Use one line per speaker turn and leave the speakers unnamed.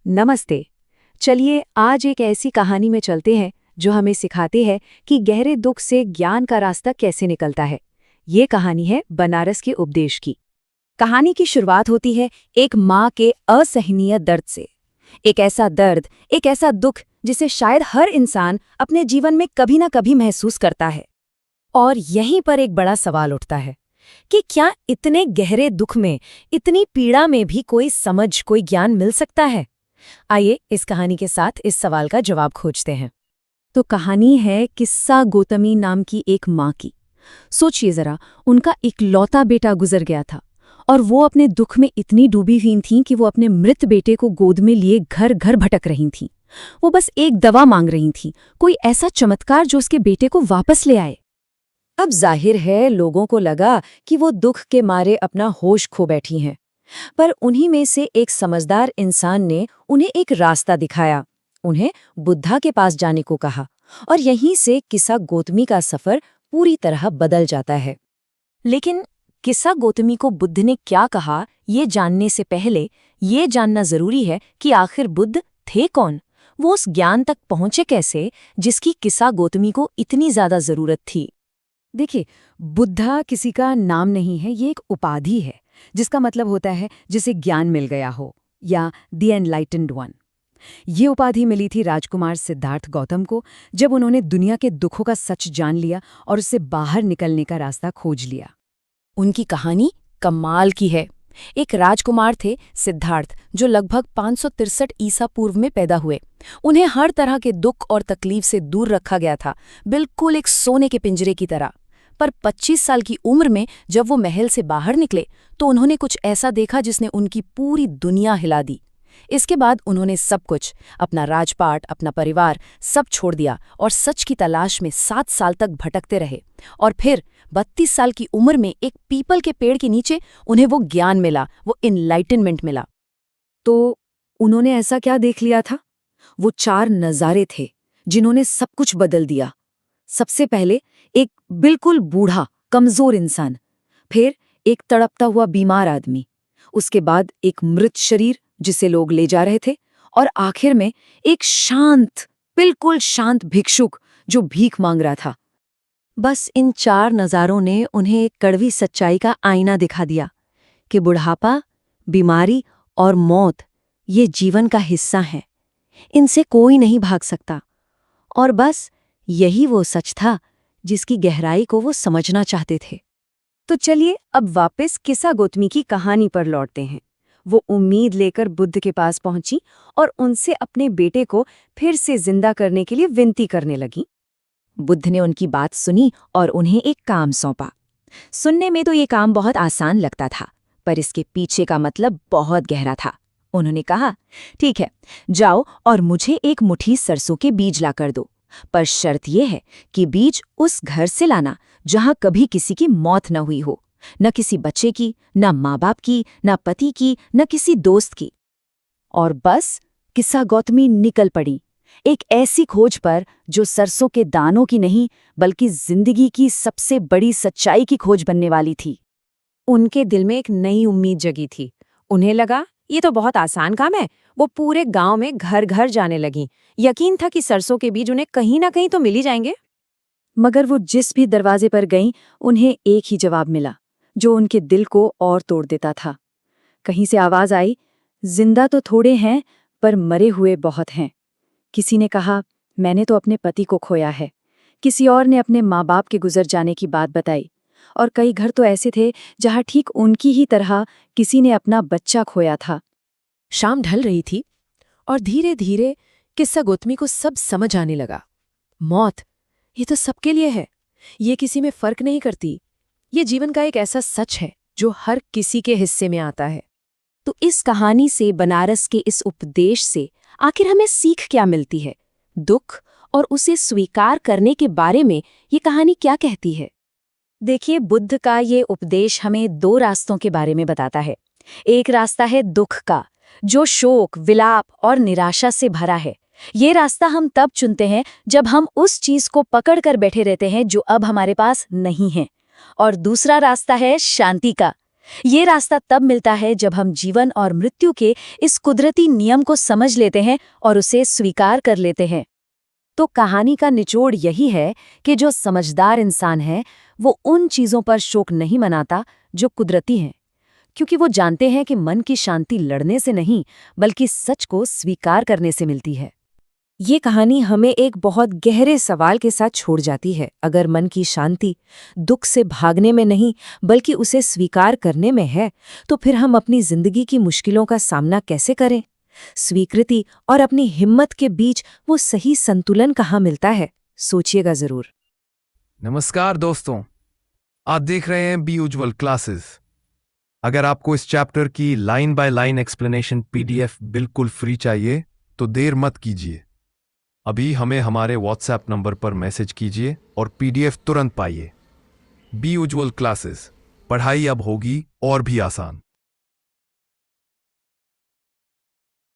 नमस्ते। चलिए आज एक ऐसी कहानी में चलते हैं जो हमें सिखाते हैं कि गहरे दुख से ज्ञान का रास्ता कैसे निकलता है। ये कहानी है बनारस के उपदेश की। कहानी की शुरुआत होती है एक माँ के असहनीय दर्द से। एक ऐसा दर्द, एक ऐसा दुख जिसे शायद हर इंसान अपने जीवन में कभी ना कभी महसूस करता है। और यहीं पर एक बड़ा सवाल उठता है कि क्या इतने गहरे दुख में, इतनी पीड़ा में भी कोई समझ, कोई ज्ञान मिल सकता है? आइए इस कहानी के साथ इस सवाल का जवाब खोजते हैं। तो कहानी है किस्सा गौतमी नाम की एक माँ की। सोचिए जरा, उनका इकलौता बेटा गुजर गया था और वो अपने दुख में इतनी डूबी हुई थीं कि वो अपने मृत बेटे को गोद में लिए घर घर भटक रही थीं। वो बस एक दवा मांग रही थीं, कोई ऐसा चमत्कार जो उसके बेटे को वापस ले आए। अब जाहिर है लोगों को लगा कि वो दुख के मारे अपना होश खो बैठी हैं। पर उन्हीं में से एक समझदार इंसान ने उन्हें एक रास्ता दिखाया। उन्हें बुद्धा के पास जाने को कहा और यहीं से किस्सा गौतमी का सफर पूरी तरह बदल जाता है। लेकिन किस्सा गौतमी को बुद्ध ने क्या कहा, ये जानने से पहले ये जानना जरूरी है कि आखिर बुद्ध थे कौन। वो उस ज्ञान तक पहुंचे कैसे जिसकी किस्सा गौतमी को इतनी ज्यादा जरूरत थी। देखिए, बुद्धा किसी का नाम नहीं है, ये एक उपाधि है जिसका मतलब होता है जिसे ज्ञान मिल गया हो या द एनलाइटेंड वन। ये उपाधि मिली थी राजकुमार सिद्धार्थ गौतम को जब उन्होंने दुनिया के दुखों का सच जान लिया और उससे बाहर निकलने का रास्ता खोज लिया। उनकी कहानी कमाल की है। एक राजकुमार थे सिद्धार्थ, जो लगभग 563 ईसा पूर्व में पैदा हुए। उन्हें हर तरह के दुख और तकलीफ से दूर रखा गया था, बिल्कुल एक सोने के पिंजरे की तरह। पर 25 साल की उम्र में जब वो महल से बाहर निकले तो उन्होंने कुछ ऐसा देखा जिसने उनकी पूरी दुनिया हिला दी। इसके बाद उन्होंने सब कुछ, अपना राजपाट, अपना परिवार, सब छोड़ दिया और सच की तलाश में 7 साल तक भटकते रहे। और फिर 32 साल की उम्र में एक पीपल के पेड़ के नीचे उन्हें वो ज्ञान मिला, वो इनलाइटनमेंट मिला। तो उन्होंने ऐसा क्या देख लिया था? वो 4 नज़ारे थे जिन्होंने सब कुछ बदल दिया। सबसे पहले एक बिल्कुल बूढ़ा, कमजोर इंसान, फिर एक तड़पता हुआ बीमार आदमी, उसके बाद एक मृत शरीर जिसे लोग ले जा रहे थे, और आखिर में एक शांत, बिल्कुल शांत भिक्षुक जो भीख मांग रहा था। बस इन 4 नज़ारों ने उन्हें एक कड़वी सच्चाई का आईना दिखा दिया कि बुढ़ापा, बीमारी और मौत ये जीवन का हिस्सा हैं। इनसे कोई नहीं भाग सकता। और बस यही वो सच था जिसकी गहराई को वो समझना चाहते थे। तो चलिए अब वापस किस्सा गौतमी की कहानी पर लौटते हैं। वो उम्मीद लेकर बुद्ध के पास पहुंची और उनसे अपने बेटे को फिर से जिंदा करने के लिए विनती करने लगी। बुद्ध ने उनकी बात सुनी और उन्हें एक काम सौंपा। सुनने में तो ये काम बहुत आसान लगता था, पर इसके पीछे का मतलब बहुत गहरा था। उन्होंने कहा, ठीक है, जाओ और मुझे एक मुट्ठी सरसों के बीज ला कर दो, पर शर्त यह है कि बीज उस घर से लाना जहां कभी किसी की मौत न हुई हो, न किसी बच्चे की, न माँ बाप की, न पति की, न किसी दोस्त की। और बस किस्सा गौतमी निकल पड़ी एक ऐसी खोज पर जो सरसों के दानों की नहीं बल्कि जिंदगी की सबसे बड़ी सच्चाई की खोज बनने वाली थी। उनके दिल में एक नई उम्मीद जगी थी। उन्हें लगा ये तो बहुत आसान काम है। वो पूरे गांव में घर घर जाने लगी। यकीन था कि सरसों के बीज उन्हें कहीं ना कहीं तो मिल ही जाएंगे। मगर वो जिस भी दरवाजे पर गईं, उन्हें एक ही जवाब मिला जो उनके दिल को और तोड़ देता था। कहीं से आवाज आई, जिंदा तो थोड़े हैं पर मरे हुए बहुत हैं। किसी ने कहा, मैंने तो अपने पति को खोया है। किसी और ने अपने माँ बाप के गुजर जाने की बात बताई। और कई घर तो ऐसे थे जहाँ ठीक उनकी ही तरह किसी ने अपना बच्चा खोया था। शाम ढल रही थी और धीरे धीरे किस्सा गौतमी को सब समझ आने लगा। मौत, ये तो सबके लिए है। ये किसी में फर्क नहीं करती। ये जीवन का एक ऐसा सच है जो हर किसी के हिस्से में आता है। तो इस कहानी से, बनारस के इस उपदेश से आखिर हमें सीख क्या मिलती है? दुख और उसे स्वीकार करने के बारे में ये कहानी क्या कहती है? देखिए, बुद्ध का ये उपदेश हमें 2 रास्तों के बारे में बताता है। एक रास्ता है दुख का, जो शोक, विलाप और निराशा से भरा है। ये रास्ता हम तब चुनते हैं जब हम उस चीज को पकड़ कर बैठे रहते हैं जो अब हमारे पास नहीं है। और दूसरा रास्ता है शांति का, ये रास्ता तब मिलता है जब हम जीवन और मृत्यु के इस कुदरती नियम को समझ लेते हैं और उसे स्वीकार कर लेते हैं। तो कहानी का निचोड़ यही है कि जो समझदार इंसान है वो उन चीजों पर शोक नहीं मनाता जो कुदरती हैं, क्योंकि वो जानते हैं कि मन की शांति लड़ने से नहीं बल्कि सच को स्वीकार करने से मिलती है। ये कहानी हमें एक बहुत गहरे सवाल के साथ छोड़ जाती है। अगर मन की शांति दुख से भागने में नहीं बल्कि उसे स्वीकार करने में है, तो फिर हम अपनी जिंदगी की मुश्किलों का सामना कैसे करें? स्वीकृति और अपनी हिम्मत के बीच वो सही संतुलन कहाँ मिलता है? सोचिएगा जरूर।
नमस्कार दोस्तों, आप देख रहे हैं बी उज्ज्वल क्लासेस। अगर आपको इस चैप्टर की line by line explanation PDF बिल्कुल फ्री चाहिए तो देर मत कीजिए, अभी हमें हमारे व्हाट्सएप नंबर पर मैसेज कीजिए और पीडीएफ तुरंत पाइए। बी उज्ज्वल क्लासेस, पढ़ाई अब होगी और भी आसान।